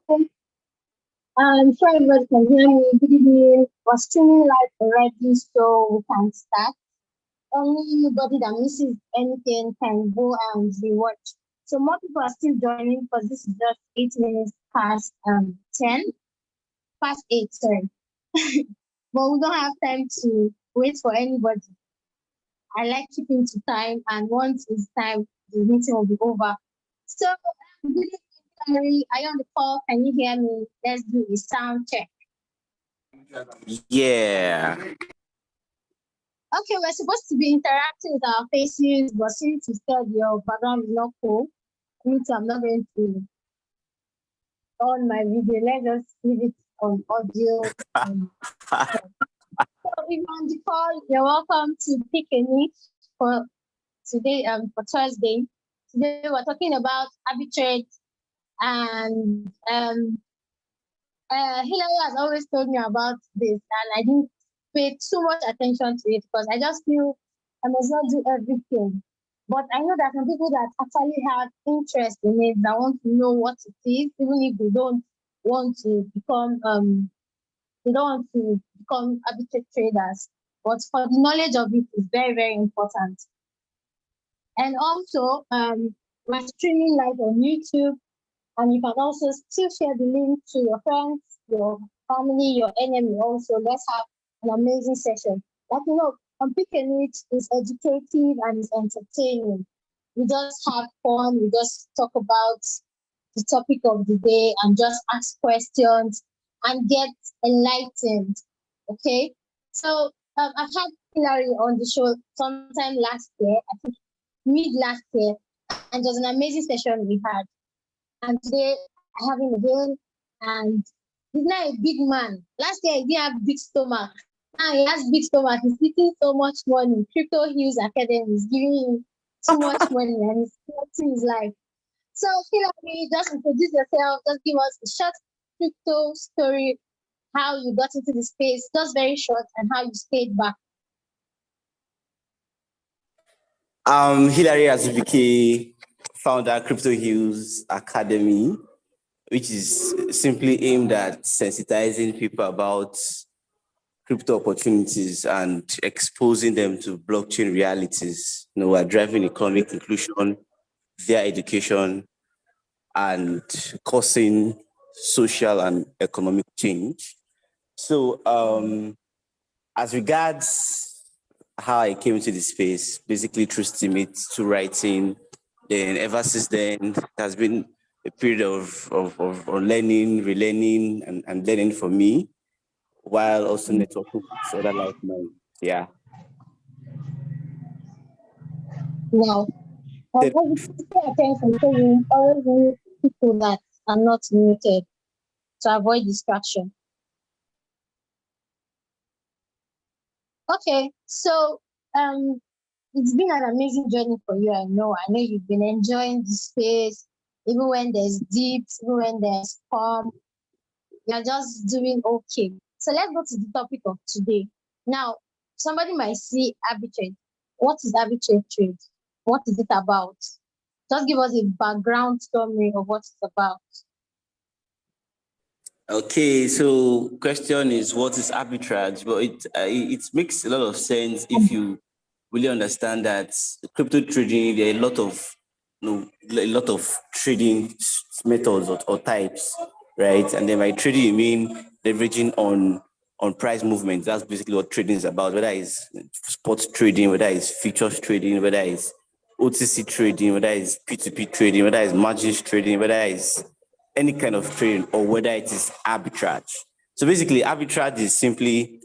Sure everybody can hear me. Good evening. We're streaming live already, so we can start. Anybody that misses anything can go and rewatch. So more people are still joining because this is just 8 minutes past 10, past 8, sorry. But we don't have time to wait for anybody. I like keeping to time, and once it's time, the meeting will be over. So good evening, Larry. Are you on the call? Can you hear me? Let's do a sound check. Yeah. Okay, we're supposed to be interacting with our faces, but since you said your background is not cool, me too, I'm not going to on my video. Let's just leave it on audio. So if you're on the call, you're welcome to pick a niche for today, for Thursday. Today we're talking about arbitrage, and Hillary has always told me about this, and I didn't pay too much attention to it because I just feel I must not do everything. But I know that some people that actually have interest in it, that want to know what it is, even if they don't want to become arbitrage traders. But for the knowledge of it is very, very important. And also, we're streaming live on YouTube, and you can also still share the link to your friends, your family, your enemy also. Let's have an amazing session. Like, on Pick a Niche is educative and it's entertaining. We just have fun, we just talk about the topic of the day and just ask questions and get enlightened. Okay? So I've had Hillary on the show sometime last year, I think mid last year, and it was an amazing session we had. And today I have him again, and he's now a big man. Last year he didn't have big stomach. Now he has big stomach. He's eating so much money. Crypto Hills Academy is giving him too much money, and he's supporting his life. So Hillary, just introduce yourself. Just give us a short crypto story, how you got into the space, just very short, and how you stayed back. Hillary Azubike, founder Crypto Hills Academy, which is simply aimed at sensitizing people about crypto opportunities and exposing them to blockchain realities. We're driving economic inclusion via education and causing social and economic change. So, as regards how I came into the space, basically through Steemit, to writing, then ever since then, it has been a period of learning, relearning, and learning for me, while also networking with other like minds. Yeah. Wow. Pay attention, so you always need people that are not muted to avoid distraction. Okay, so it's been an amazing journey for you. I know you've been enjoying the space, even when there's dips, even when there's calm. You're just doing okay. So let's go to the topic of today. Now, somebody might see arbitrage. What is arbitrage trade? What is it about? Just give us a background summary of what it's about. Okay, so question is, what is arbitrage? But it makes a lot of sense if you really understand that crypto trading, there are a lot of trading methods or types, right? And then by trading, you mean leveraging on price movements. That's basically what trading is about, whether it's sports trading, whether it's futures trading, whether it's OTC trading, whether it's P2P trading, whether it's margins trading, whether it's any kind of trading, or whether it is arbitrage. So basically, arbitrage is simply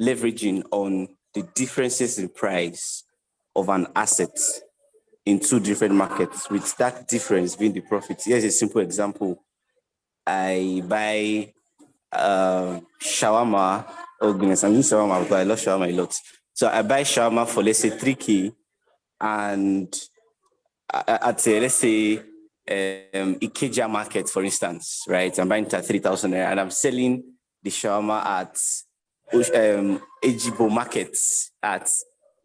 leveraging on the differences in price of an asset in two different markets, with that difference being the profit. Here's a simple example. I buy shawarma. Oh goodness, I'm using shawarma because I love shawarma a lot. So I buy shawarma for, let's say, 3K, and at let's say Ikeja market, for instance, right? I'm buying it at 3,000 naira, and I'm selling the shawarma at Ejibo markets at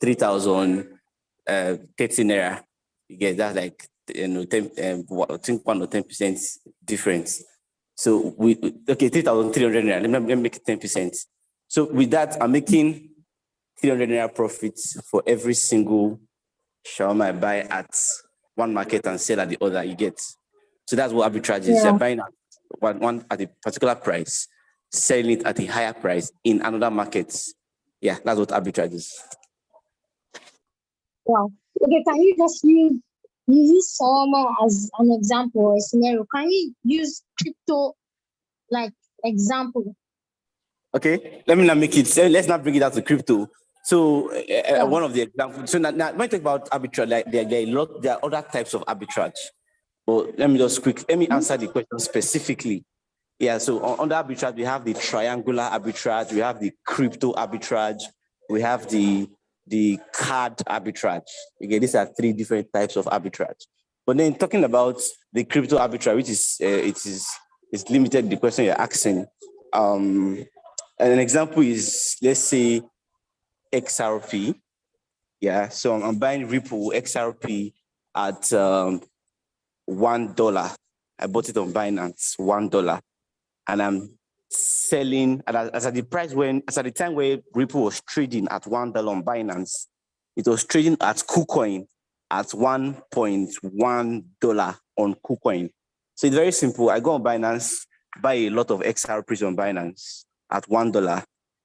3,030 naira. You get that, like 10, I think 1 or 10% difference. So okay, 3,300 naira. Let me make it 10%. So with that, I'm making 300 naira profits for every single shawarma I buy at one market and sell at the other. You get. So that's what arbitrage is. You're Yeah. buying one at a particular price, selling it at a higher price in another market. Yeah, that's what arbitrage is. Wow. Okay, can you just use shawarma as an example or a scenario? Can you use crypto like example? Okay, let me not make it. Let's not bring it out to crypto. So Yeah. one of the examples. So now when I talk about arbitrage, like there are other types of arbitrage. But let me answer the question specifically. Yeah, so on the arbitrage, we have the triangular arbitrage, we have the crypto arbitrage, we have the card arbitrage. Again, these are three different types of arbitrage. But then talking about the crypto arbitrage, which is it's limited the question you're asking. An example is, let's say, XRP. Yeah, so I'm buying Ripple XRP at $1. I bought it on Binance, $1, and I'm selling as at the time where Ripple was trading at $1 on Binance, it was trading at KuCoin at $1.1 on KuCoin. So it's very simple. I go on Binance, buy a lot of XRPs on Binance at $1,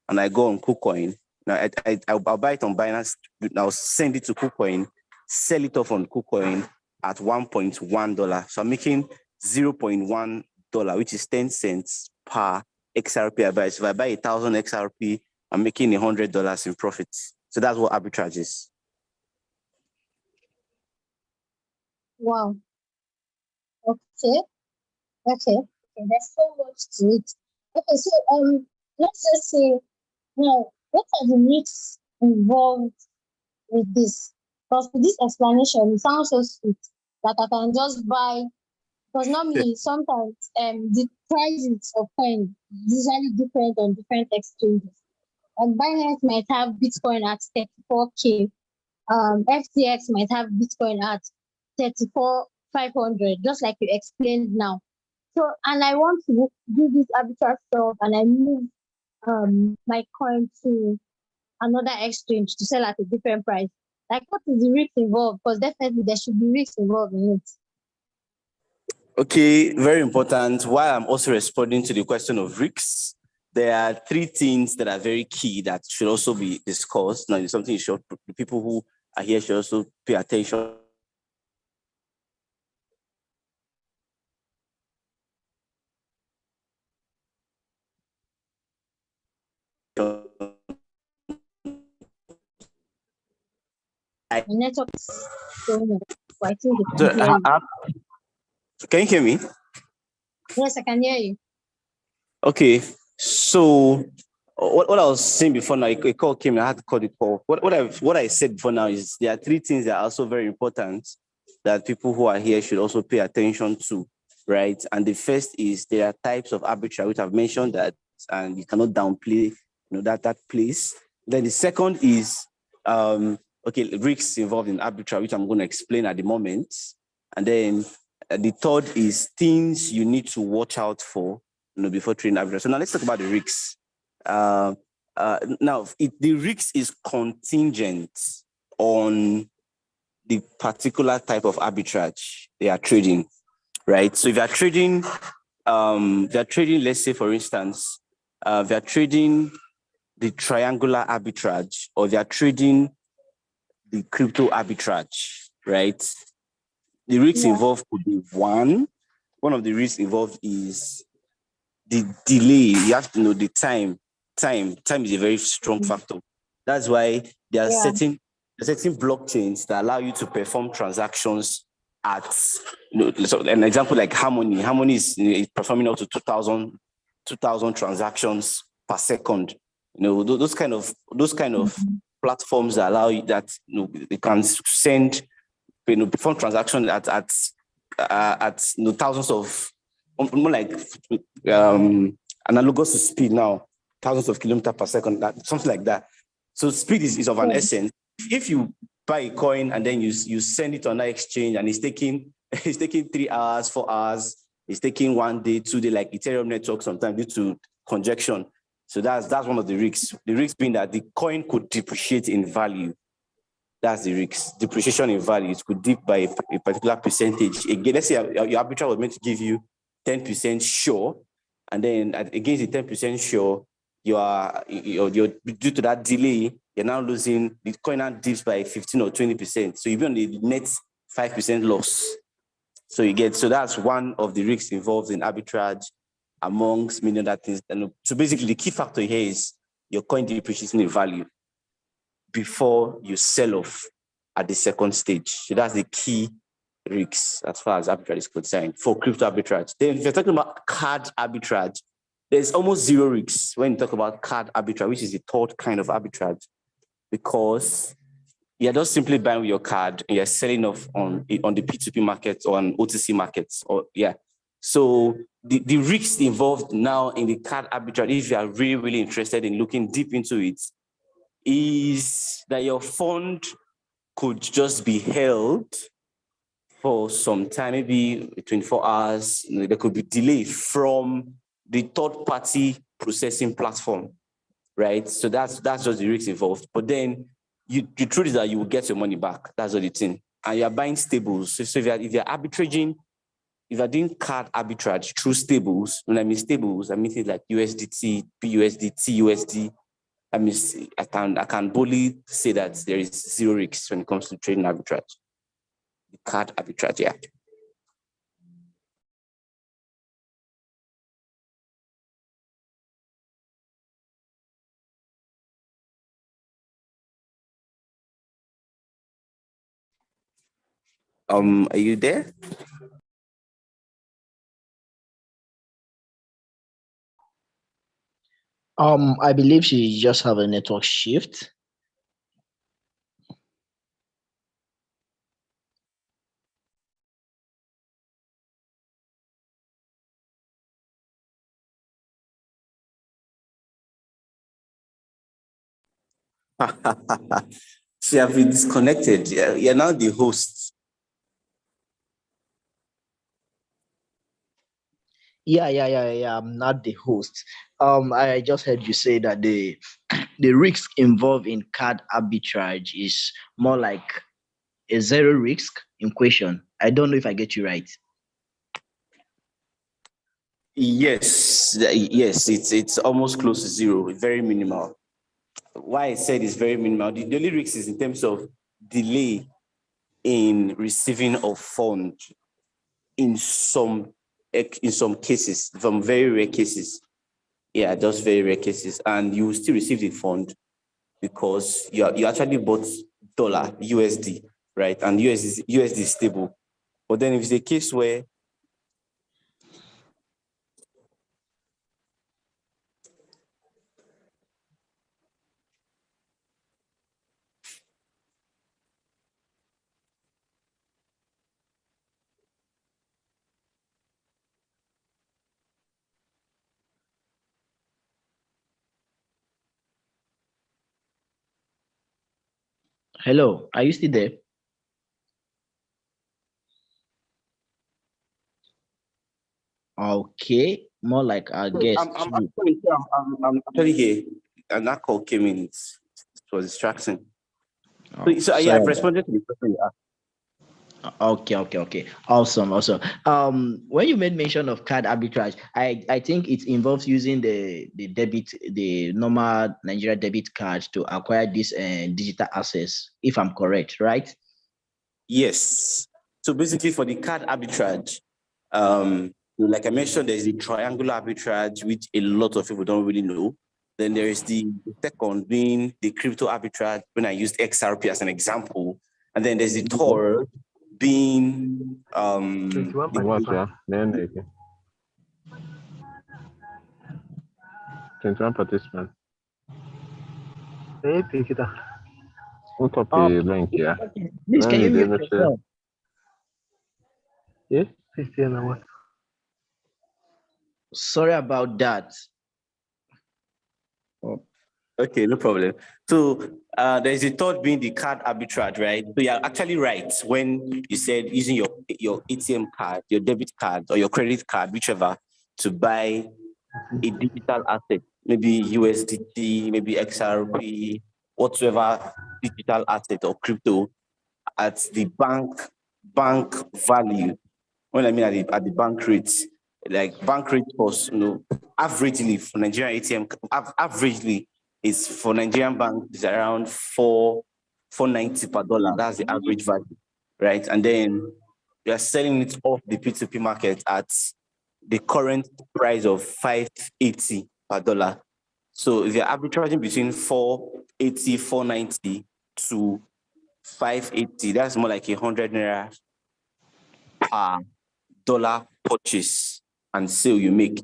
and I go on KuCoin. Now I'll buy it on Binance. I'll send it to KuCoin, sell it off on KuCoin at $1.1. So I'm making $0.1, which is 10 cents per XRP I buy. So if I buy 1,000 XRP, I'm making $100 in profits. So that's what arbitrage is. Wow. Okay. There's so much to it. Okay, so let's just say now, what are the risks involved with this? Because with this explanation, it sounds so sweet that I can just buy. Because normally, sometimes the prices of coin is usually different on different exchanges. And Binance might have Bitcoin at 34K. FTX might have Bitcoin at 34,500, just like you explained now. So, and I want to do this arbitrage stuff, and I move my coin to another exchange to sell at a different price. Like, what is the risk involved? Because definitely there should be risk involved in it. Okay, very important. While I'm also responding to the question of risks, there are three things that are very key that should also be discussed. Now, it's something the people who are here should also pay attention. My network is going up. So I think they can hear you. Can you hear me? Yes, I can hear you. Okay, so what I was saying before now, a call came, I had to call the call. What I said before now is there are three things that are also very important that people who are here should also pay attention to, right? And the first is there are types of arbitrage, which I've mentioned that, and you cannot downplay, that place. Then the second is, risks involved in arbitrage, which I'm going to explain at the moment. And then the third is things you need to watch out for, before trading arbitrage. So now let's talk about the risks. Now, the risk is contingent on the particular type of arbitrage they are trading, right? So if you're trading, let's say, for instance, they're trading the triangular arbitrage, or they're trading the crypto arbitrage, right? The risks involved could be one of the risks involved is the delay. You have to know the time. Time is a very strong factor. That's why there are certain blockchains that allow you to perform transactions at, so an example like Harmony. Harmony is performing up to 2,000 transactions per second. Those kind of platforms that allow you that they can send, perform transactions at thousands of, more like analogous to speed now, thousands of kilometers per second, something like that. So speed is of an essence. If you buy a coin and then you send it on an exchange and it's taking 3 hours, 4 hours, It's taking 1 day, 2 days, like Ethereum network sometimes due to congestion. So that's one of the risks. The risk being that the coin could depreciate in value. That's the risk. Depreciation in value. It could dip by a particular percentage. Again, let's say your arbitrage was meant to give you 10% sure, and then against the 10% sure, you're due to that delay, you're now losing, the coin now dips by 15 or 20%. So you'll be on the net 5% loss. So that's one of the risks involved in arbitrage, amongst many other things. And so basically the key factor here is your coin depreciating in value before you sell off at the second stage. So that's the key risks as far as arbitrage is concerned for crypto arbitrage. Then if you're talking about card arbitrage, there's almost zero risks when you talk about card arbitrage, which is the third kind of arbitrage, because you're just simply buying with your card and you're selling off on the P2P markets or on OTC markets. So the risks involved now in the card arbitrage, if you are really, really interested in looking deep into it, is that your fund could just be held for some time, maybe 24 hours. There could be delay from the third-party processing platform, right? So that's just the risk involved. But then the truth is that you will get your money back. That's the thing. And you're buying stables. So if you're arbitraging, if you're doing card arbitrage through stables, when I mean stables, I mean things like USDT, BUSD, TUSD. I mean, I can boldly say that there is zero risks when it comes to trading arbitrage. The card arbitrage, yeah. Are you there? I believe she just have a network shift. So you have been disconnected. You're now the host. Yeah. I'm not the host. I just heard you say that the risk involved in card arbitrage is more like a zero risk in question. I don't know if I get you right. Yes, it's almost close to zero, very minimal. Why I said it's very minimal, the only risk is in terms of delay in receiving of fund in some cases, from very rare cases. Yeah, just very rare cases. And you will still receive the fund because you actually bought dollar, USD, right? And USD is stable. But then if it's a case where Hello, are you still there? Okay, more like our guest. I'm actually here, and that call came in. It was distracting. So yeah, I've responded to the question you asked. Okay. Awesome. When you made mention of card arbitrage, I think it involves using the normal Nigeria debit card to acquire this digital assets, if I'm correct, right? Yes. So basically for the card arbitrage, like I mentioned, there's the triangular arbitrage, which a lot of people don't really know. Then there is the second being the crypto arbitrage, when I used XRP as an example. And then there's the third being 21 participants. Hey, pick it up. What up the link here? Please, can you mute yourself? Yeah, 16 hours. Sorry about that. Okay, no problem. So there's a third being the card arbitrage, right? So you're actually right when you said using your ATM card, your debit card, or your credit card, whichever, to buy a digital asset, maybe USDT, maybe XRP, whatsoever digital asset or crypto at the bank value. When I mean at the bank rates, like bank rate was, averagely for Nigerian ATM, averagely is for Nigerian bank is around 490 per dollar. That's the average value, right? And then we are selling it off the P2P market at the current price of 580 per dollar. So if you're arbitraging between 480, 490 to 580, that's more like 100 naira per dollar purchase and sale you make.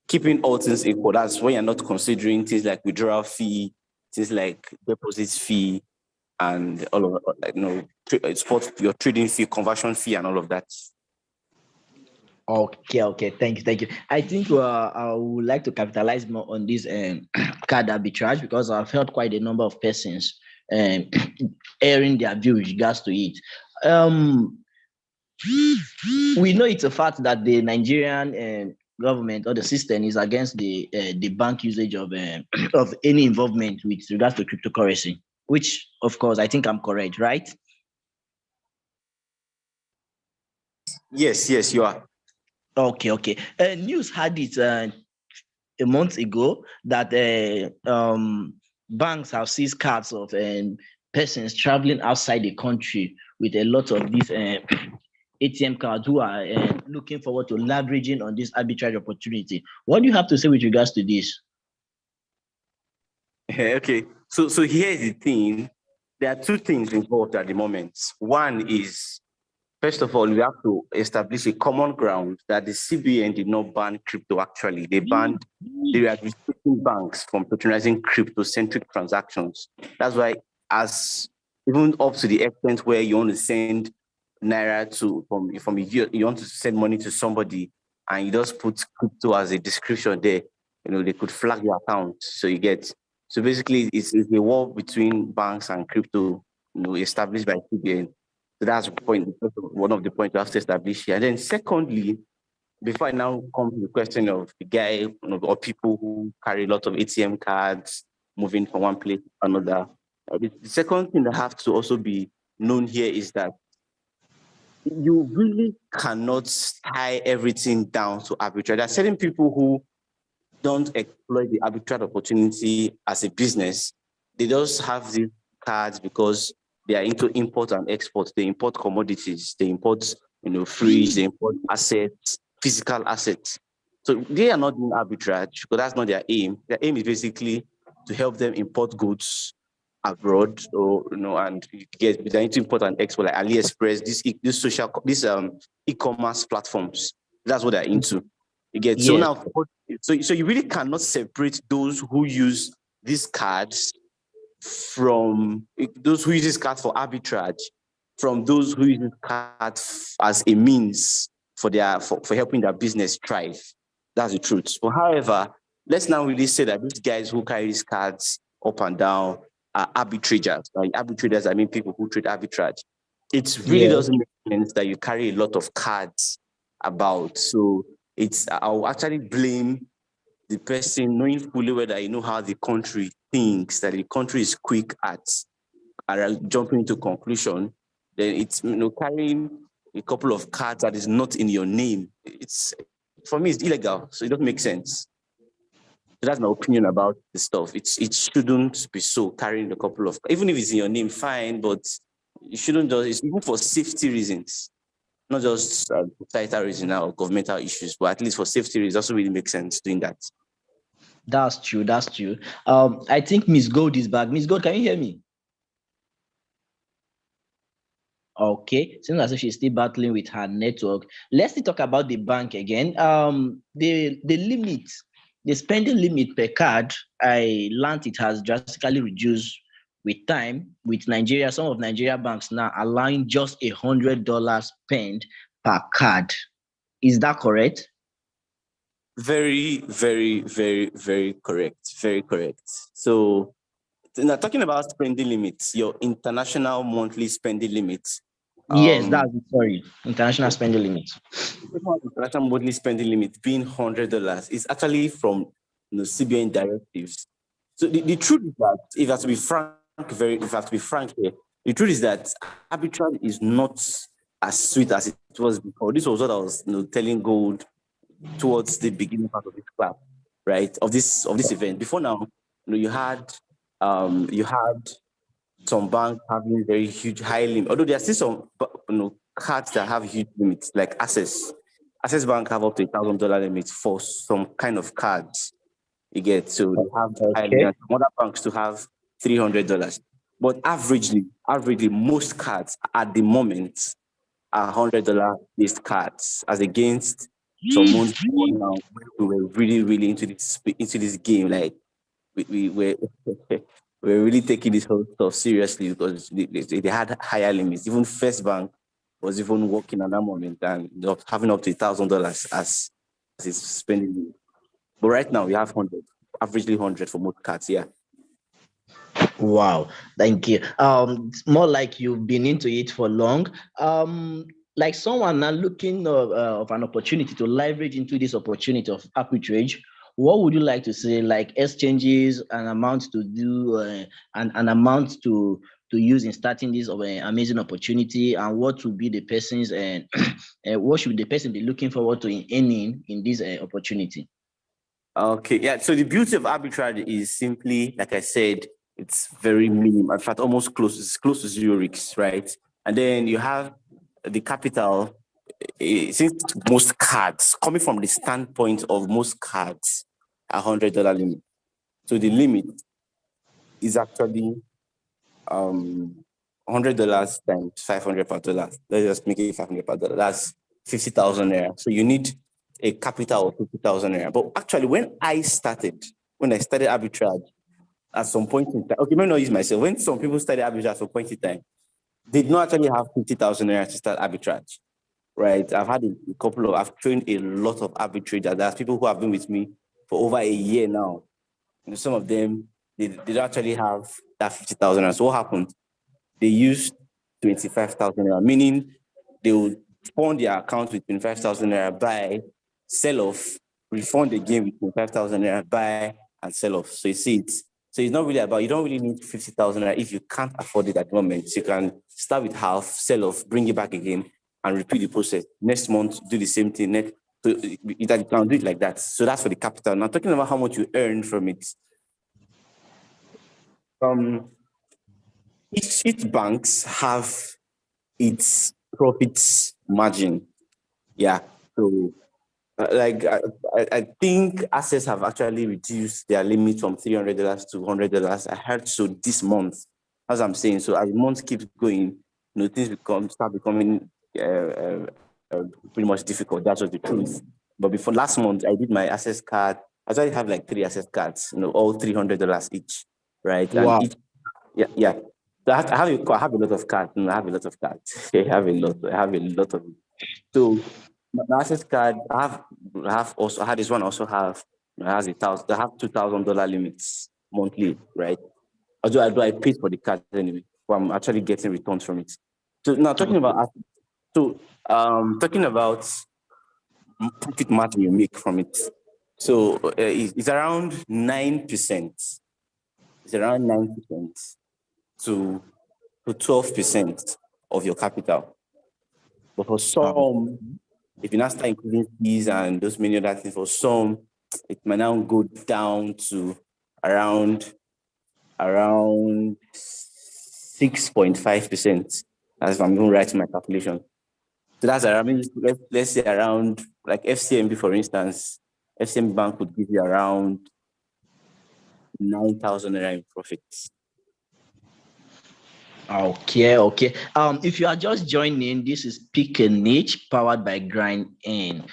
Keeping all things equal, that's when you're not considering things like withdrawal fee, things like deposit fee, and all of like your trading fee, conversion fee, and all of that. Okay. Thank you. I think I would like to capitalize more on this card arbitrage because I've heard quite a number of persons um, airing their view with regards to it. We know it's a fact that the Nigerian government or the system is against the bank usage of of any involvement with regards to cryptocurrency, which of course I think I'm correct, right? Yes, you are. Okay. News had it a month ago that banks have seized cards of persons traveling outside the country with a lot of these ATM cards who are looking forward to leveraging on this arbitrage opportunity. What do you have to say with regards to this? Okay. So here's the thing. There are two things involved at the moment. One is, first of all, we have to establish a common ground that the CBN did not ban crypto actually. They are restricting banks from patronizing crypto-centric transactions. That's why, as even up to the extent where you want to send naira you want to send money to somebody and you just put crypto as a description there, they could flag your account. So basically it's a war between banks and crypto, established by CBN. So that's one of the points we have to establish here. And then secondly, before I now come to the question of the guy, or people who carry a lot of ATM cards moving from one place to another, the second thing that has to also be known here is that you really cannot tie everything down to arbitrage. There are certain people who don't exploit the arbitrage opportunity as a business. They just have these cards because they are into import and export. They import commodities. They import, fridge. They import assets, physical assets. So they are not doing arbitrage because that's not their aim. Their aim is basically to help them import goods abroad, or and get they need to import and export like AliExpress, this e-commerce platforms. That's what they're into. You get so Yes. now. So you really cannot separate those who use these cards from those who use this card for arbitrage from those who use this card as a means for helping their business thrive. That's the truth. But however, let's now really say that these guys who carry these cards up and down are arbitragers. Like arbitrators, I mean people who trade arbitrage. It really doesn't make sense that you carry a lot of cards about. So I'll actually blame the person knowing fully well that you know how the country thinks, that the country is quick at jumping to conclusion, then it's carrying a couple of cards that is not in your name. For me, it's illegal, so it doesn't make sense. So that's my opinion about the stuff. It shouldn't be so, carrying a couple of, even if it's in your name, fine, but you shouldn't just, it's even for safety reasons, not just societal reasons or governmental issues, but at least for safety reasons, also really makes sense doing that. That's true. I think Miss Gold is back. Miss Gold, can you hear me? Okay, seems as if she's still battling with her network. Let's talk about the bank again. The limit, the spending limit per card, I learned it has drastically reduced with time. With Nigeria, some of Nigeria banks now allowing just $100 spent per card. Is that correct? Very, very, very, very correct. Very correct. So now talking about spending limits, your international monthly spending limits. Yes, that's it. Sorry, international spending limit. International monthly spending limit being $100 is actually from CBN directives. So the truth is that if I have to be frank, here, the truth is that arbitrage is not as sweet as it was before. This was what I was telling Gold towards the beginning part of this class, right? Of this event. Before now, you had some banks having very huge high limit. Although there are still some cards that have huge limits, like Access. Access Bank have up to $1,000 limits for some kind of cards. You get, so they have high limit. Some other banks to have $300. But averagely, most cards at the moment are $100 based cards, as against some months before now, we were really, really into this game. Like we're really taking this whole stuff seriously, because they had higher limits. Even First Bank was even working at that moment and having up to $1,000 as its spending limit. But right now we have 100, averagely 100 for most cards. Yeah. Wow, thank you. It's more like you've been into it for long. Like someone now looking of an opportunity to leverage into this opportunity of arbitrage, what would you like to say? Like exchanges, an amount to do, an amount to use in starting this amazing opportunity, and what would be the person's and what should the person be looking forward to in earning in this opportunity? Okay, yeah. So the beauty of arbitrage is simply, like I said, it's very minimum. In fact, almost close. It's close to zero risks, right? And then you have the capital. Since most cards, coming from the standpoint of most cards, $100 limit. So the limit is actually $100 times 500 per dollar. Let's just make it 500 per dollar. That's 50,000 naira. So you need a capital of 50,000 naira. But actually, when I started arbitrage at some point in time, okay, let me not use myself. When some people started arbitrage at some point in time, they did not actually have 50,000 naira to start arbitrage, right? I've trained a lot of arbitrators. There's people who have been with me for over a year now. And some of them, they don't actually have that 50,000 naira. So what happened? They used 25,000 naira, meaning they would fund their account with 25,000 naira, buy, sell off, refund again with 25,000 naira, buy and sell off. So you see so it's not really about, you don't really need 50,000 naira if you can't afford it at the moment. So you can start with half, sell off, bring it back again, and repeat the process. Next month, do the same thing. So you can do it like that. So that's for the capital. Now talking about how much you earn from it. Each banks have its profits margin. Yeah. So I think Access have actually reduced their limit from $300 to $100. I heard so this month, as I'm saying. So as the month keeps going, things start becoming pretty much difficult. That's just the truth. But before last month, I did my Access card. I actually have like 3 Access cards, all $300 each, right? Wow. And yeah. So I have a lot of cards. I have a lot of cards. I have a lot of it. So my Access card, I had this one. Also have has I have $2,000 limits monthly, right? Although I paid for the card anyway, but I'm actually getting returns from it. So now talking about profit margin you make from it. So it's around 9%. It's around 9% to 12% of your capital. But for some, if you now start including fees and those many other things, for some, it might now go down to around 6.5%. As if I'm even writing my calculation. So that's around, let's say around, like FCMB, for instance, FCMB Bank would give you around 9,000 naira in profits. Okay. If you are just joining, this is Pick a Niche powered by GrindEarn.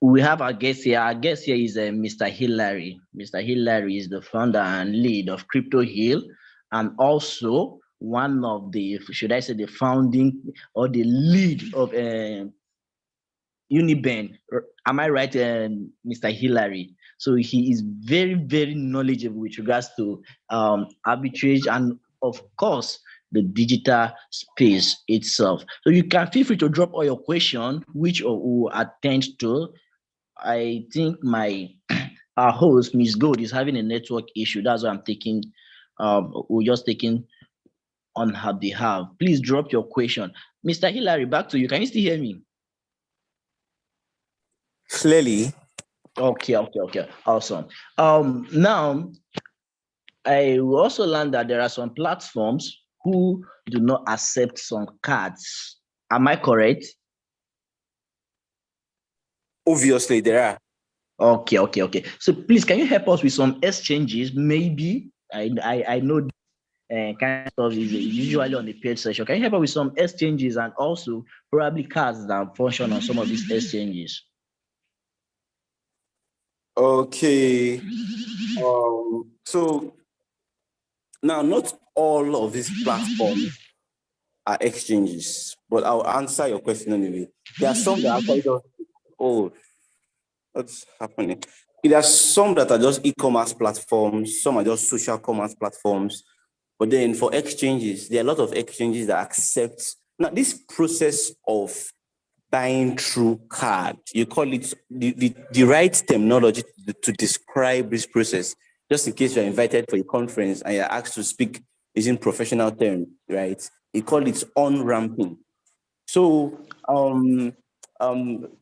We have our guest here. Our guest here is Mr. Hillary. Mr. Hillary is the founder and lead of Crypto Hill, and also one of the, should I say, the founding or the lead of Uniben, Am I right, Mr. Hillary? So he is very, very knowledgeable with regards to arbitrage and, of course, the digital space itself. So you can feel free to drop all your questions, which we will attend to. I think our host, Miss Gold, is having a network issue. That's why I'm taking, we're just taking on her behalf. Please drop your question. Mr. Hillary, back to you. Can you still hear me? Clearly. Okay. Awesome. Now I will also learned that there are some platforms who do not accept some cards. Am I correct? Obviously, there are. Okay. So please, can you help us with some exchanges? Maybe I know kind of stuff is usually on the paid session. Can you help us with some exchanges and also probably cards that function on some of these exchanges? Okay. So now, not all of these platforms are exchanges, but I'll answer your question anyway. There are some that actually just, oh, what's happening? There are some that are just e-commerce platforms, some are just social commerce platforms. But then for exchanges, there are a lot of exchanges that accept. Now, this process of buying through card, you call it the right terminology to describe this process, just in case you're invited for a conference and you're asked to speak using professional terms, right? You call it on-ramping. So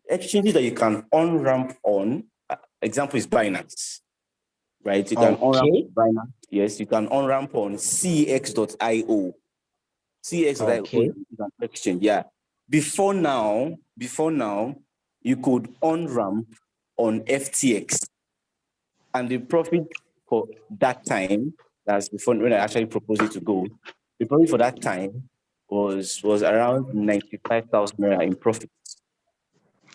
exchanges that you can on-ramp on, example is Binance, right? You can on-ramp on Binance. Yes, you can on-ramp on cex.io. Cex.io is an exchange, yeah. Before now, you could on-ramp on FTX. And the profit for that time, that's before when I actually proposed it to go, the profit for that time was around 95,000 naira in profit.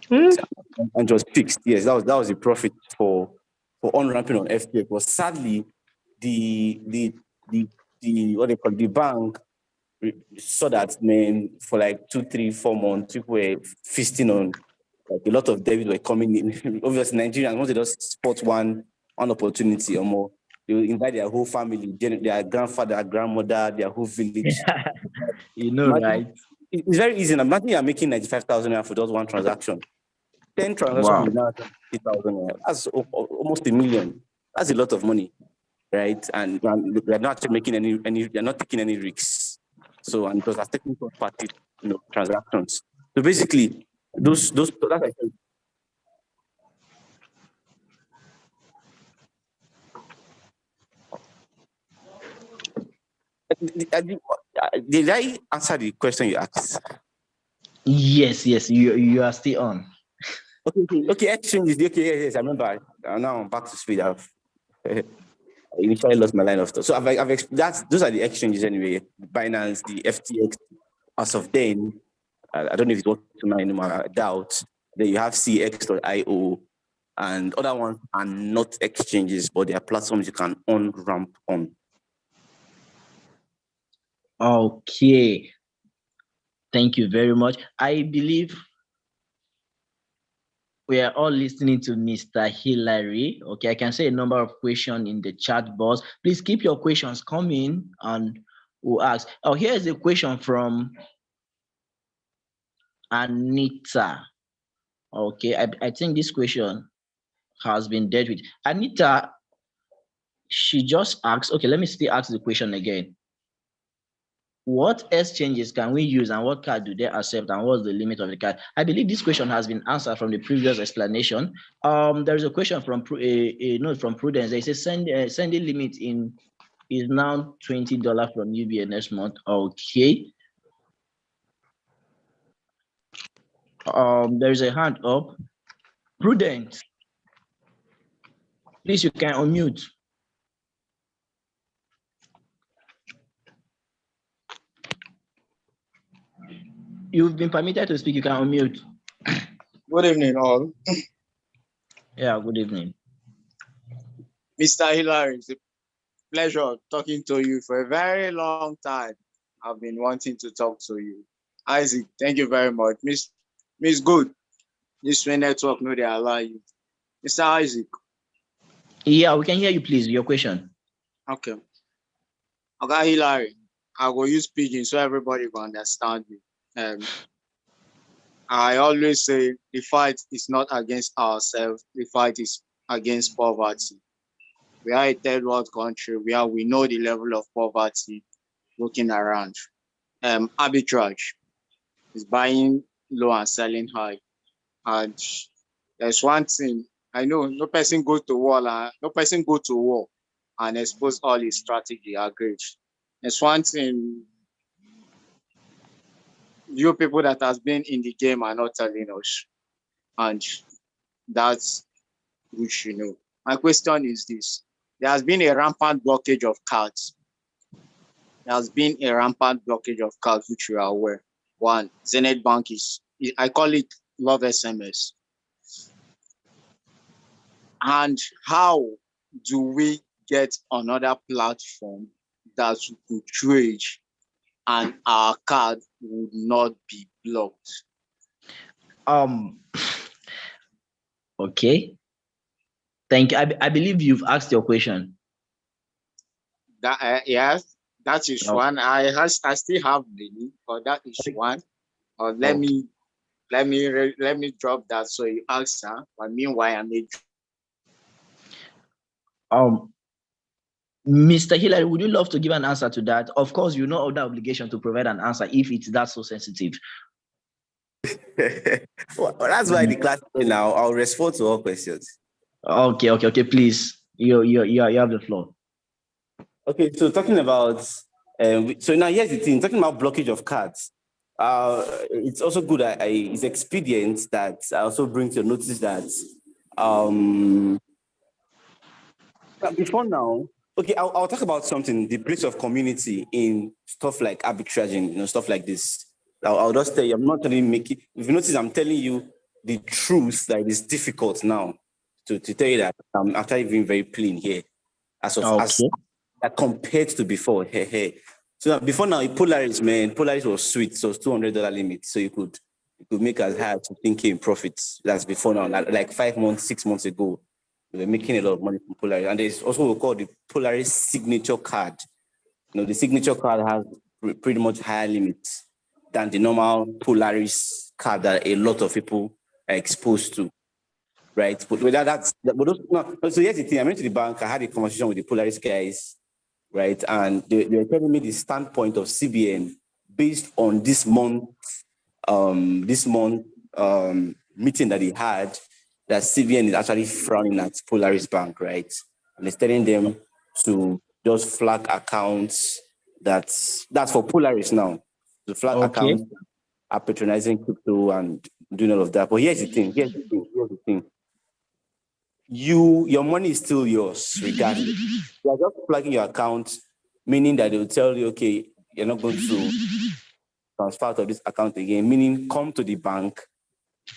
And just fixed. Yes, that was the profit for on-ramping on FTX. But sadly, the what they call the bank saw that, man, for like 2, 3, 4 months, people were feasting on, like, a lot of debit were coming in. Obviously, Nigerians, once they just spot one opportunity or more, they will invite their whole family, their grandfather, grandmother, their whole village. You know, imagine, right? It's very easy. Imagine you're making 95,000 for just one transaction. 10 transactions Wow. is now 50,000. That's almost $1 million. That's a lot of money, right? And we're not making any. You're not taking any risks. So, and those are technical party, transactions. So basically, those that's did I answer the question you asked? Yes. You are still on. Okay. Exchanges. Okay, yes. I remember. Now I'm back to speed. I've initially lost my line of thought. So those are the exchanges anyway. Binance, the FTX. As of then, I don't know if it's working now anymore. I doubt. Then you have CX.io, and other ones are not exchanges, but they are platforms you can on-ramp on. Okay. Thank you very much. I believe we are all listening to Mr. Hillary. Okay, I can see a number of questions in the chat box. Please keep your questions coming and we'll ask. Oh, here's a question from Anita. Okay, I think this question has been dealt with. Anita, she just asked, okay, let me still ask the question again. What exchanges can we use and what card do they accept and what's the limit of the card? I believe this question has been answered from the previous explanation. There's a question from a note from Prudence. They say sending limit is now $20 from UBA next month. Okay. There's a hand up. Prudence, please, you can unmute. You've been permitted to speak. You can unmute. Good evening, all. Yeah, good evening. Mr. Hillary, it's a pleasure talking to you for a very long time. I've been wanting to talk to you. Isaac, thank you very much. Miss Good, This way network no they allow you. Mr. Isaac. Yeah, we can hear you, please. Your question. Okay. Okay, Hillary. I will use pidgin so everybody will understand me. I always say the fight is not against ourselves, the fight is against poverty. We are a third world country where we know the level of poverty looking around. Arbitrage is buying low and selling high. And there's one thing I know: no person go to war and expose all his strategy. Agreed. There's one thing you people that has been in the game are not telling us, and that's which you know. My question is this: there has been a rampant blockage of cards. There has been a rampant blockage of cards, which you are aware. One, Zenith Bank I call it Love SMS. And how do we get another platform that we could trade and our card would not be blocked? Okay. Thank you. I believe you've asked your question. Yes, that is one. I still have many, but that is one. Let me drop that so you answer. But meanwhile, I may. Mr. Hillary, would you love to give an answer to that? Of course, you know of the obligation to provide an answer if it's that so sensitive. Well, that's why the class now. I'll respond to all questions. Okay. Please, you have the floor. Okay, so talking about so now here's the thing. Talking about blockage of cards. It's also good. It's expedient that I also bring to notice that before now. Okay, I'll talk about something. The place of community in stuff like arbitraging, stuff like this. I'll just tell you. I'm not telling you make it. If you notice, I'm telling you the truth that it is difficult now to tell you that I'm actually being very plain here, as compared to before. So before now, Polaris was sweet. So it's $200 limit, so you could make as high as 15K in profits. That's before now, like 5 months, 6 months ago. We were making a lot of money from Polaris, and there's also what we call the Polaris signature card. The signature card has pretty much higher limits than the normal Polaris card that a lot of people are exposed to, right? But so here's the thing. I went to the bank. I had a conversation with the Polaris guys, right? And they were telling me the standpoint of CBN based on this month meeting that he had, that CBN is actually frowning at Polaris Bank, right? And it's telling them to just flag accounts that's for Polaris now. To flag accounts are patronizing crypto and doing all of that. But here's the thing. Your money is still yours, regardless. You are just flagging your account, meaning that they will tell you, okay, you're not going to transfer out of this account again, meaning come to the bank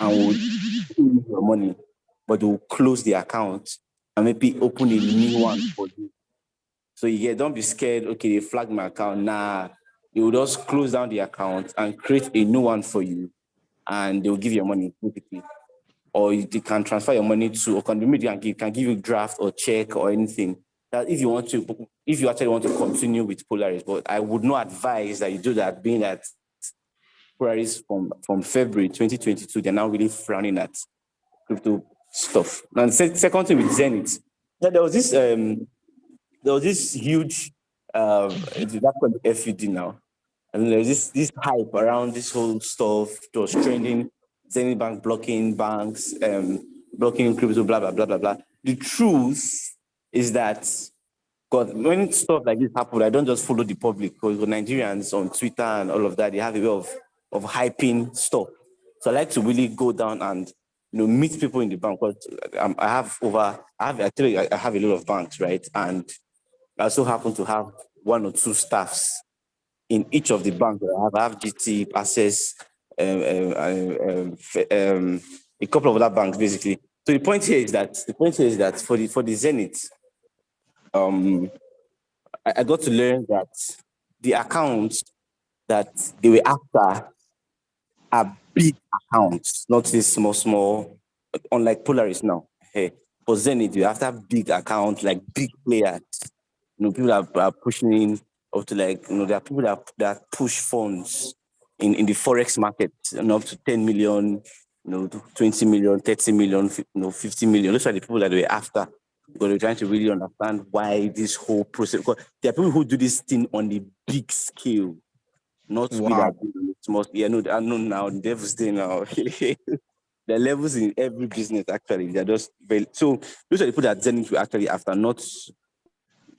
and we'll give your money, but we'll close the account and maybe open a new one for you. So don't be scared, okay, they flagged my account. Nah, they will just close down the account and create a new one for you, and they'll give you your money typically. Or you can transfer your money to, or can give you draft or check or anything. That if you actually want to continue with Polaris, but I would not advise that you do that, being that Polaris from February 2022, they're now really frowning at crypto stuff. And the second thing with Zenith, there was this huge that's what the FUD now. And there's this hype around this whole stuff. It was trending, Zenith Bank blocking banks, blocking crypto, blah, blah, blah, blah, blah. The truth is that, God, when stuff like this happens, I don't just follow the public, because Nigerians on Twitter and all of that, they have a way of hyping stuff. So I like to really go down and meet people in the bank. Because I have a lot of banks, right? And I also happen to have one or two staffs in each of the banks. I have GT, Access, a couple of other banks, basically. So the point here is that for the Zenith, I got to learn that the accounts that they were after are big accounts, not this small, unlike Polaris now. Hey, for Zenith, you have to have big accounts, like big players. People are pushing in up to there are people that push funds in the forex market and up to 10 million, 20 million, 30 million, 50 million. Those are the people that we're after. Because we're trying to really understand why this whole process. Because there are people who do this thing on the big scale, not we that do it small. Yeah, no, I know now. The devil's day now. There are levels in every business actually. They're just very so. Those are the people that Zenith will actually after, not.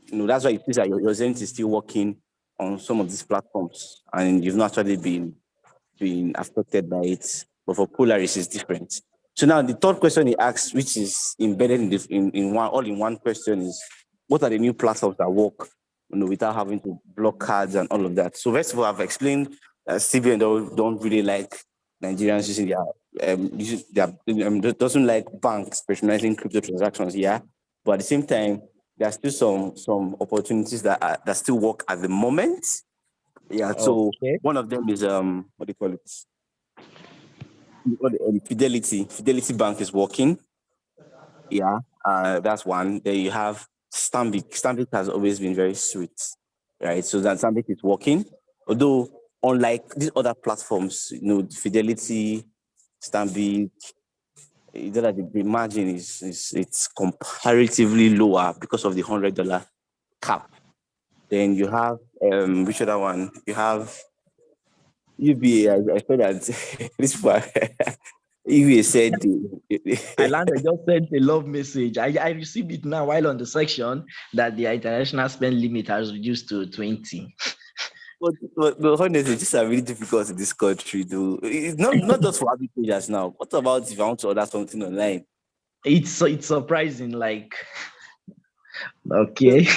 That's why it seems that your Zenith is still working on some of these platforms, and you've not actually been affected by it. But for Polaris, it's different. So now the third question he asks, which is embedded in one all in one question, is what are the new platforms that work, without having to block cards and all of that. So first of all, I've explained that CBN don't really like Nigerians doesn't like banks patronizing crypto transactions. Yeah, but at the same time, there are still some opportunities that still work at the moment. Yeah, so one of them is what do you call it? Fidelity. Fidelity Bank is working. Yeah, that's one. Then you have Stanbic. Stanbic has always been very sweet, right? So that Stanbic is working. Although, unlike these other platforms, Fidelity, Stanbic, the margin it's comparatively lower because of the $100 cap. Then you have which other one? You have UBA. I said that this one. UBA said Ilanda just sent a love message. I received it now while on the section that the international spend limit has reduced to 20. But honestly, these are really difficult in this country, though. It's not just for arbitrators now. What about if I want to order something online? It's surprising, like okay.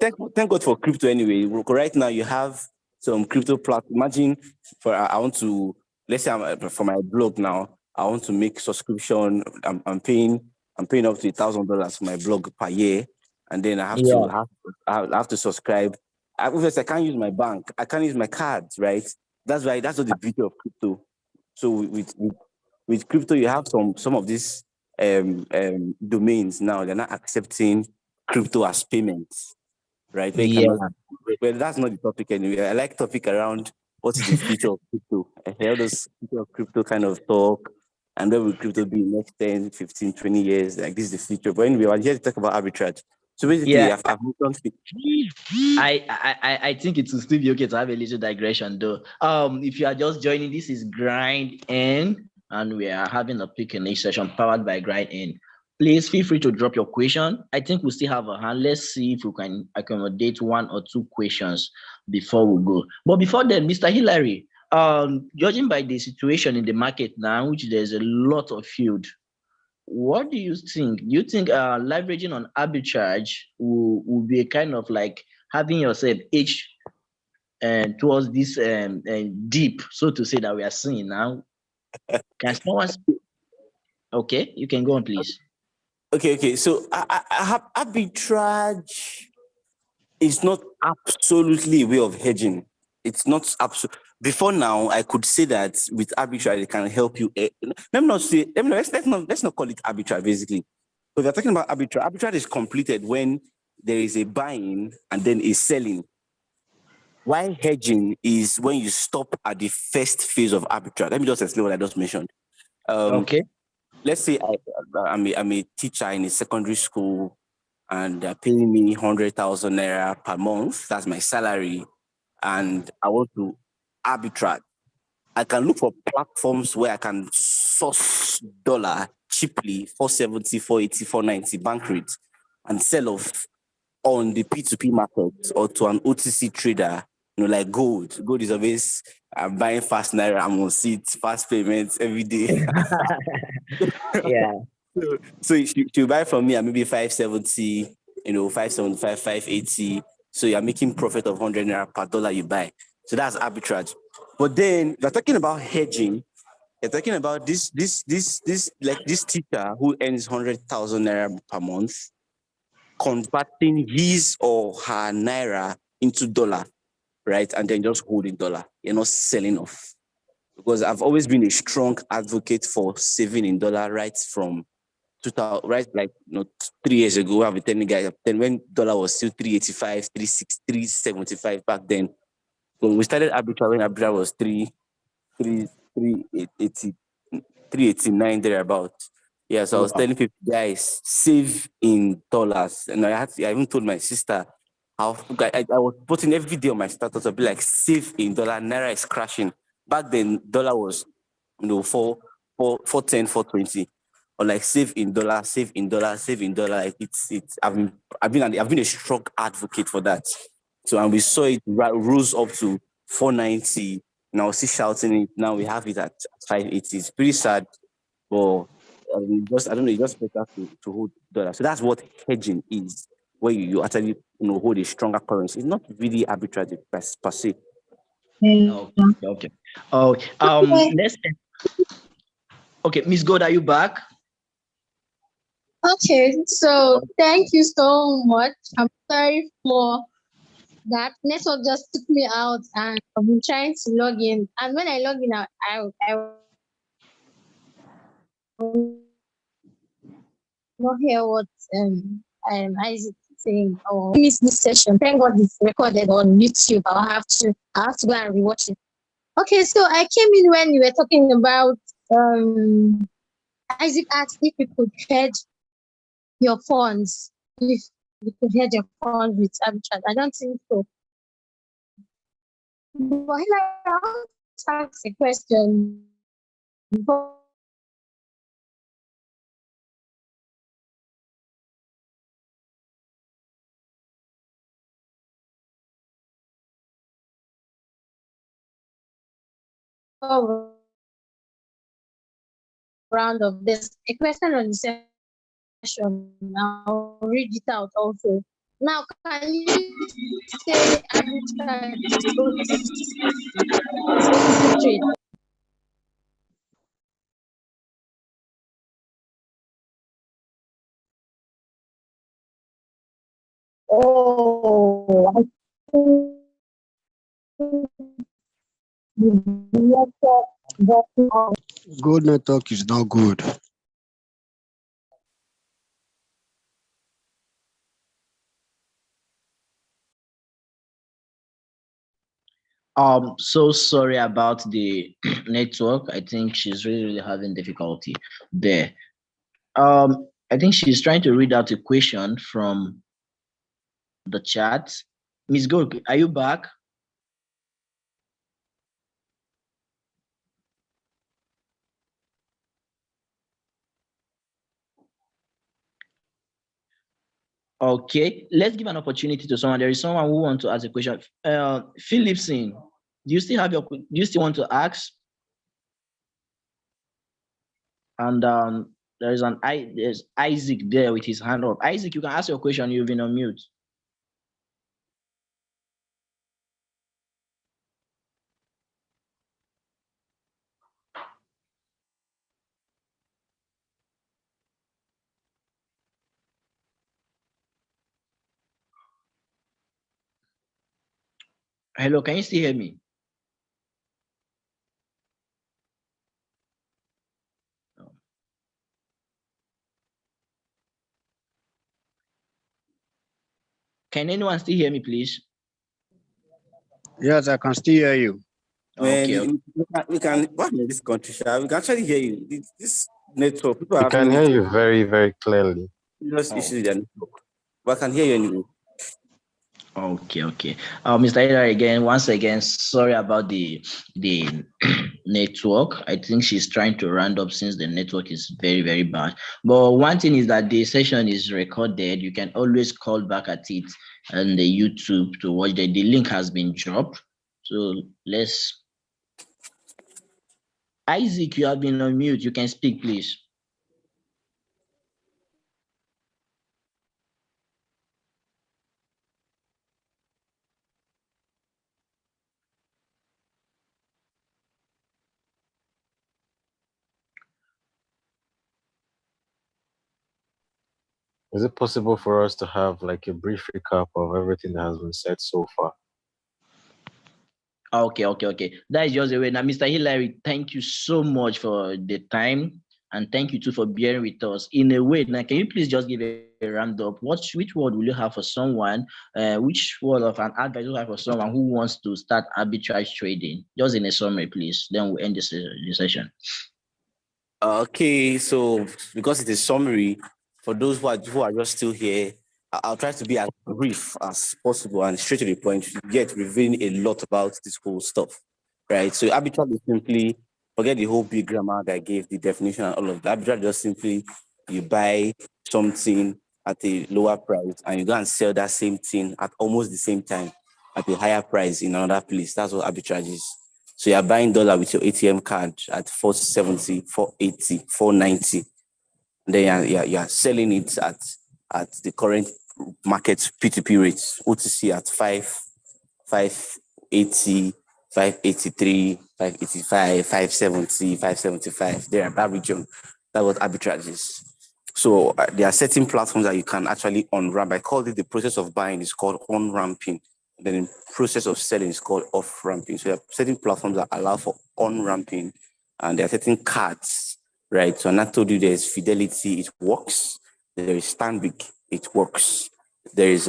Thank God for crypto anyway. Right now you have some crypto platform. Imagine I want to, let's say for my blog now, I want to make subscription. I'm paying up to $1,000 for my blog per year, and then I have to subscribe. Obviously, I can't use my bank. I can't use my cards, right? That's why that's not the beauty of crypto. So with crypto, you have some of these domains now. They're not accepting crypto as payments, right? Where you cannot, well, that's not the topic anyway. I like topic around what is the future of crypto. I hear those future of crypto kind of talk, and where will crypto be in next 10, 15, 20 years? Like this is the future. But anyway, we're here to talk about arbitrage. So basically, I've mentioned I think it will still be okay to have a little digression though. If you are just joining, this is GrindEarn, and we are having a Q&A session powered by GrindEarn. Please feel free to drop your question. I think we still have a hand. Let's see if we can accommodate one or two questions before we go. But before then, Mr. Hillary, judging by the situation in the market now, which there's a lot of field, what do you think? Do you think leveraging on arbitrage will be a kind of like having yourself edge towards this deep, so to say, that we are seeing now? Can someone speak? Okay, you can go on, please. Okay. So arbitrage is not absolutely a way of hedging. It's not absolute. Before now, I could say that with arbitrage, it can help you. Let's not call it arbitrage, basically. Because we're talking about arbitrage. Arbitrage is completed when there is a buying and then a selling. Why hedging is when you stop at the first phase of arbitrage. Let me just explain what I just mentioned. Okay. Let's say I'm a teacher in a secondary school, and they're paying me 100,000 naira per month. That's my salary. And I want to arbitrage. I can look for platforms where I can source dollar cheaply, 470, 480, 490 bank rates, and sell off on the P2P market or to an OTC trader, like gold. Gold is always, I'm buying fast naira, I'm on seat, fast payments every day. Yeah. So you buy from me at maybe 570, 575, 580. So you're making profit of 100 naira per dollar you buy. So that's arbitrage. But then you're talking about hedging. You're talking about this teacher who earns 100,000 naira per month, converting his or her naira into dollar, right? And then just holding dollar. You're not selling off. because I've always been a strong advocate for saving in dollar right from 2000, right? Like, 3 years ago, I've been telling guys, then when dollar was still 385, 36, 375 back then. When we started arbitrage, when arbitrage was 380, 389 thereabout. Yeah, so I was telling people, guys, save in dollars. And I even told my sister how I was putting every day on my status to be like, save in dollar. Naira is crashing. Back then, dollar was 410, 420. Or like save in dollar, save in dollar, save in dollar. I've been a strong advocate for that. So, and we saw it rose up to 490. Now still shouting it. Now we have it at 580. It's pretty sad, but I don't know. It's just better to hold dollar. So that's what hedging is, where you actually hold a stronger currency. It's not really arbitrage per se. Okay. Oh, let's. Okay, Miss God, are you back? Okay, so thank you so much. I'm sorry for that. Network just took me out, and I've been trying to log in. And when I log in, I will not hear what Isaac is saying or miss this session. Thank God it's recorded on YouTube. I have to go and rewatch it. Okay, so I came in when you were talking about Isaac asked if you could hedge your funds, if you could hedge your funds with arbitrage. I don't think so. But I want to ask a question before round of this. A question on the session. I'll read it out also. Now, can you say arbitrage is trade? Oh, I Good network is not good. So sorry about the network. I think she's really having difficulty there. I think she's trying to read out a question from the chat. Miss Gold, are you back? Okay, let's give an opportunity to someone. There is someone who wants to ask a question. Philipson, do you still want to ask? And there's Isaac there with his hand up. Isaac, you can ask your question. You've been on mute. Hello, can you still hear me? Can anyone still hear me, please? Yes, I can still hear you. Okay. We can what in this country, we can actually hear you. This network, people We can hear you very, very clearly. Just issues with their network. But I can hear you anyway. Okay. Mr. Ida, once again, sorry about the network. I think she's trying to round up since the network is very, very bad. But one thing is that the session is recorded. You can always call back at it on the YouTube to watch the link has been dropped. So Isaac, you have been on mute. You can speak, please. Is it possible for us to have like a brief recap of everything that has been said so far? Okay. That is just the way. Now, Mr. Hillary, thank you so much for the time, and thank you too for bearing with us. In a way, now, can you please just give a roundup? Which word will you have for someone? Which word of an advice will you have for someone who wants to start arbitrage trading? Just in a summary, please. Then we'll end this session. Okay, so because it is summary, for those who are just still here, I'll try to be as brief as possible and straight to the point, yet revealing a lot about this whole stuff, right? So arbitrage is simply, forget the whole big grammar that I gave, the definition and all of that. Arbitrage is just simply you buy something at a lower price and you go and sell that same thing at almost the same time at a higher price in another place. That's what arbitrage is. So you're buying dollar with your ATM card at 470, 480, 490. Then you're selling it at the current market P2P rates, OTC at 580, 583, 585, 570, 575. They're at that region. That's what arbitrage is. So there are certain platforms that you can actually on-ramp. I call it the process of buying is called on-ramping. Then the process of selling is called off-ramping. So there are certain platforms that allow for on-ramping, and there are certain cards, right? So I told you there's Fidelity, it works. There is Stanbic, it works. There is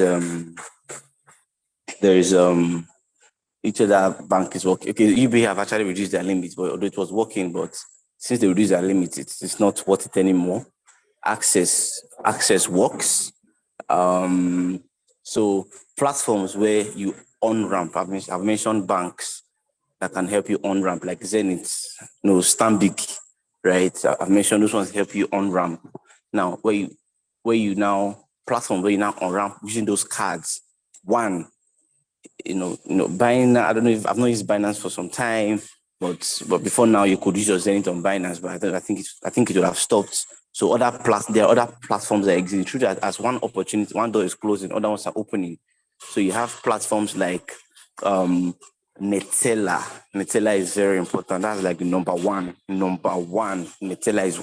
each other bank is working. Okay, UBA have actually reduced their limits, but although it was working, but since they reduced their limits, it's not worth it anymore. Access works. So platforms where you on-ramp, I've mentioned banks that can help you on-ramp, like Zenith, Stanbic, right? I've mentioned those ones help you on-ramp. Now, where you now on-ramp using those cards. One, buying, I don't know if I've not used Binance for some time, but before now you could use your Zenith on Binance, but I think it would have stopped. So there are other platforms that exist. True that as one opportunity, one door is closing, other ones are opening. So you have platforms like Netella. Netella is very important. That's like the number one. Netella is,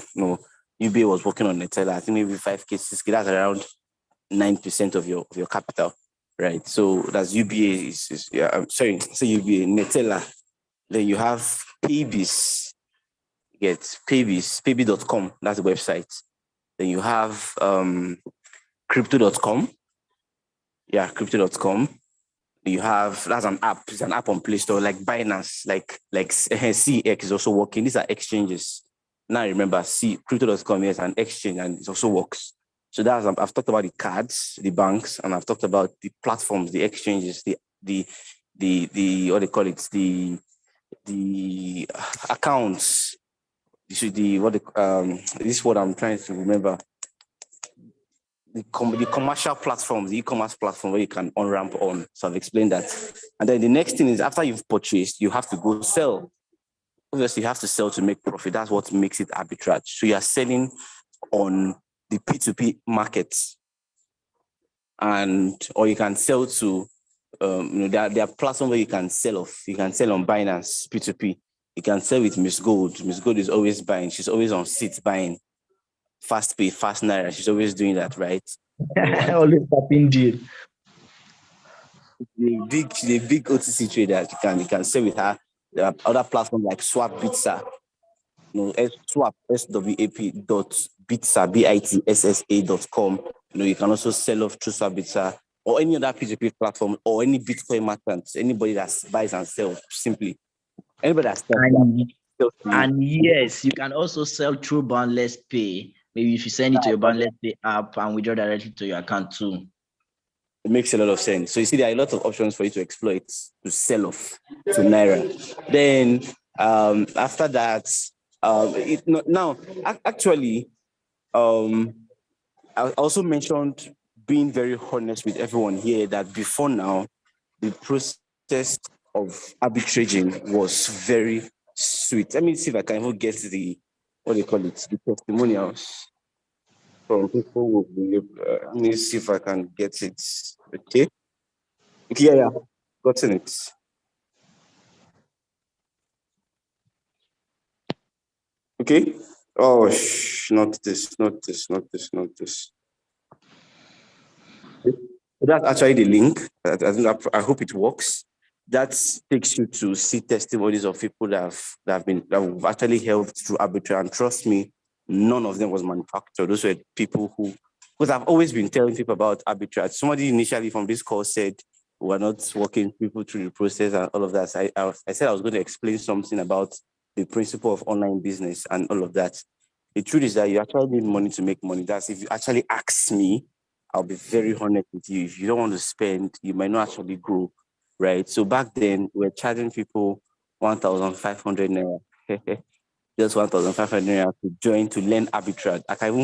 UBA was working on Netella. I think maybe 5K, 6K. That's around 9% of your capital, right? So that's UBA. I'm sorry, say UBA, Netella. Then you have Paybis. Paybi.com. That's the website. Then you have crypto.com. Yeah, crypto.com. You have, that's an app. It's an app on Play Store, like Binance, like CX is also working. These are exchanges. Now remember, crypto.com is an exchange and it also works. So I've talked about the cards, the banks, and I've talked about the platforms, the exchanges, the what they call it, the accounts. This is what I'm trying to remember. The commercial platform, the e-commerce platform where you can on-ramp on. So I've explained that. And then the next thing is after you've purchased, you have to go sell. Obviously, you have to sell to make profit. That's what makes it arbitrage. So you are selling on the P2P markets, or you can sell to, there are platforms where you can sell off. You can sell on Binance P2P. You can sell with Miss Gold. Miss Gold is always buying. She's always on seats buying. Fast pay, fast naira. She's always doing that, right? Always tapping deal. The big OTC traders, you can sell with her. There are other platforms like Swap Bitsa, swap swap dot bitsa bitssa.com. You can also sell off through Swap Bitsa or any other P2P platform or any Bitcoin merchant, anybody that buys and sells simply. Anybody that sells. And yes, you can also sell through Boundless Pay. Maybe if you send it to your Boundless Pay app and withdraw directly to your account too. It makes a lot of sense. So you see, there are a lot of options for you to exploit, to sell off to Naira. Then after that, I also mentioned being very honest with everyone here that before now, the process of arbitraging was very sweet. Let me see if I can even get the testimonials from people who believe. Let me see if I can get it. Okay, yeah, gotten it. Okay. Oh, not this. Okay. So that's actually the link. I hope it works. that takes you to see testimonies of people that have actually helped through arbitrage. And trust me, none of them was manufactured. Those were people who, because I've always been telling people about arbitrage. Somebody initially from this course said we're not walking people through the process and all of that. So I said I was going to explain something about the principle of online business and all of that. The truth is that you actually need money to make money. That's if you actually ask me, I'll be very honest with you. If you don't want to spend, you might not actually grow, right? So back then, we're charging people 1,500 naira, just 1,500 naira to join to learn arbitrage. I can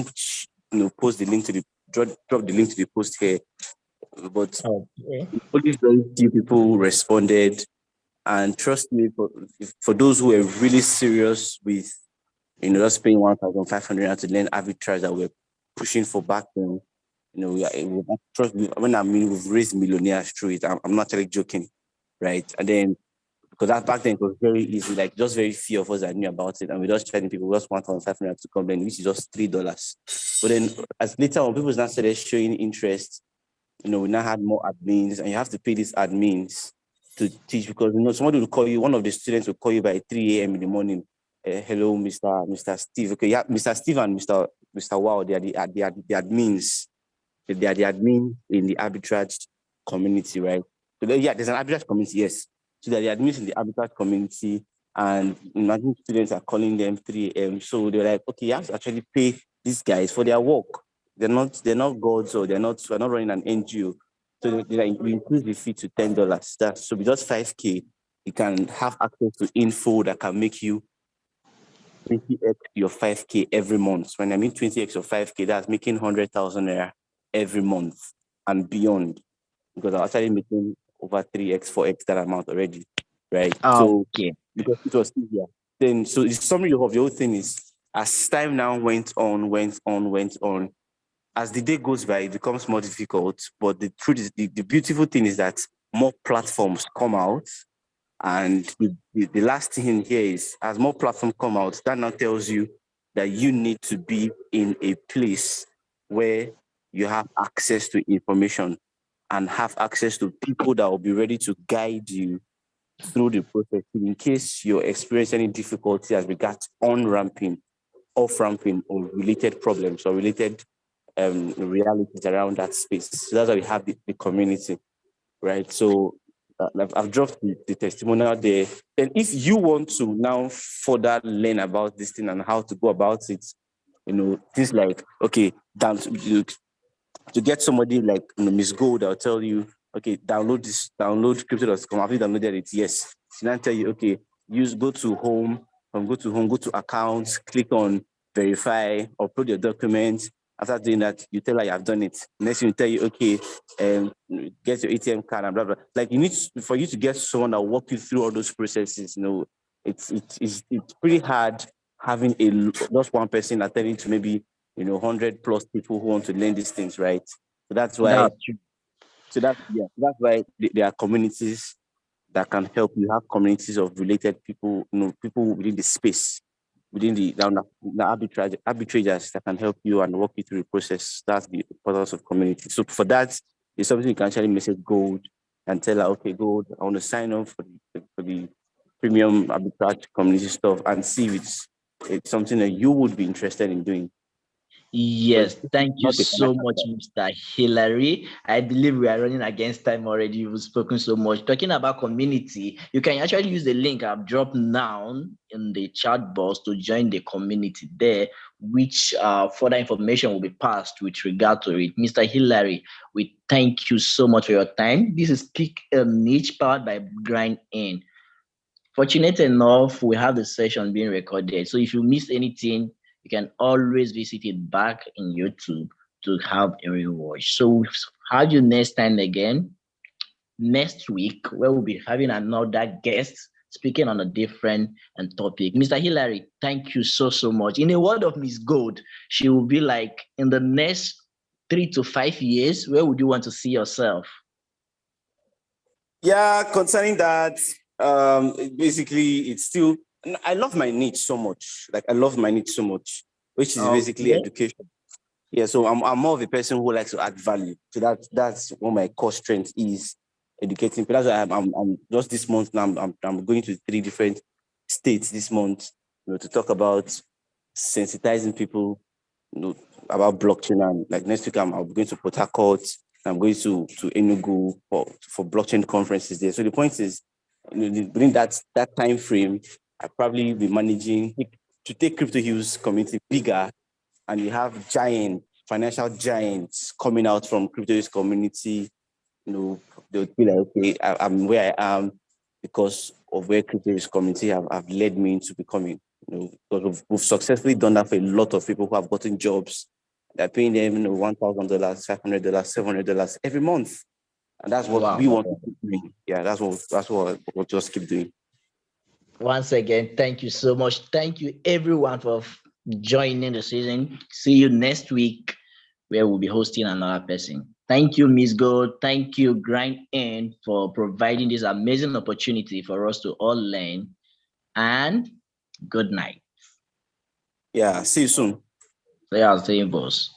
even post the link to the drop the link to the post here, but only very few people responded. And trust me, for those who are really serious with just paying 1,500 to learn arbitrage that we're pushing for back then, trust me, when I mean we've raised millionaires through it, I'm not actually joking, right? And then because that back then it was very easy, like just very few of us that knew about it, and we just charging people just 1,500 to come in, which is just $3. But then as later on, people now started showing interest. We now had more admins, and you have to pay these admins to teach because somebody will call you, one of the students will call you by 3 a.m. in the morning. Hello, Mr. Steve. Okay, yeah, Mr. Steve and Mr. Wow, they are the admins. They are the admin in the arbitrage community, right? So there's an arbitrage community, yes. So they're the admins in the arbitrage community, and imagine students are calling them 3 a.m. So they're like, okay, you have to actually pay these guys for their work. They're not gods, or we're not running an NGO. So we increase the fee to $10. That's so with just 5K, you can have access to info that can make you 20x your 5K every month. When I mean 20x your 5K, that's making 100,000 naira every month and beyond. Because I'm actually making over 3x, 4x that amount already, right? So because it was easier. Then so the summary of the whole thing is, as time now went on, as the day goes by, it becomes more difficult. But the truth is, the beautiful thing is that more platforms come out. And the last thing here is, as more platforms come out, that now tells you that you need to be in a place where you have access to information and have access to people that will be ready to guide you through the process in case you're experiencing any difficulty as regards on-ramping, off-ramping, or related problems or related realities around that space. So that's why we have the community, right? So I've dropped the testimonial there. And if you want to now further learn about this thing and how to go about it, things like, okay, to get somebody like Miss Gold, I'll tell you, okay, download crypto.com. Have you downloaded it? Yes. She then tell you, okay, go to home, go to accounts, click on verify, upload your documents. After doing that, you tell her you have done it. Next thing you tell you, okay, get your ATM card and blah blah. Like for you to get someone that will walk you through all those processes, it's pretty hard having just one person attending to maybe 100 plus people who want to learn these things, right? So that's why. That's why there are communities that can help you. Have communities of related people, people within the space, within the arbitrators that can help you and walk you through the process. That's the importance of community. So for that, it's something you can actually message Gold and tell her, okay, Gold, I want to sign up for the premium arbitrage community stuff and see if it's something that you would be interested in doing. Yes, thank you so much, Mr. Hillary. I believe we are running against time already. You've spoken so much. Talking about community, you can actually use the link I've dropped now in the chat box to join the community there, which further information will be passed with regard to it. Mr. Hillary, we thank you so much for your time. This is Pick a Niche powered by GrindEarn. Fortunate enough, we have the session being recorded. So if you miss anything, you can always visit it back in YouTube to have a rewatch. So we'll have you next time again, next week, where we'll be having another guest speaking on a different topic. Mr. Hillary, thank you so much. In a word of Miss Gold, she will be like, in the next 3 to 5 years, where would you want to see yourself? Yeah, concerning that, basically, it's still, I love my niche so much. Like, I love my niche so much, which is basically education. Yeah, so I'm more of a person who likes to add value. So that's what my core strength is. educating people. That's why I'm just this month now. I'm going to 3 different states this month, to talk about sensitizing people, about blockchain. And like next week, I'm going to Port Harcourt. I'm going to Enugu for blockchain conferences there. So the point is, within that time frame, I probably be managing to take Crypto Hills community bigger, and you have financial giants coming out from Crypto Hills community. They'll be like, okay, I'm where I am because of where Crypto Hills community have led me into becoming. Because we've successfully done that for a lot of people who have gotten jobs. They're paying them, $1,000, $500, $700 every month, and that's what we want to keep doing. Yeah, that's what we'll just keep doing. Once again, thank you so much. Thank you everyone for joining the season. See you next week, where we'll be hosting another person. Thank you, Miss Gold. Thank you, GrindEarn, for providing this amazing opportunity for us to all learn. And good night. Yeah, see you soon. So yeah, I'll say, boss.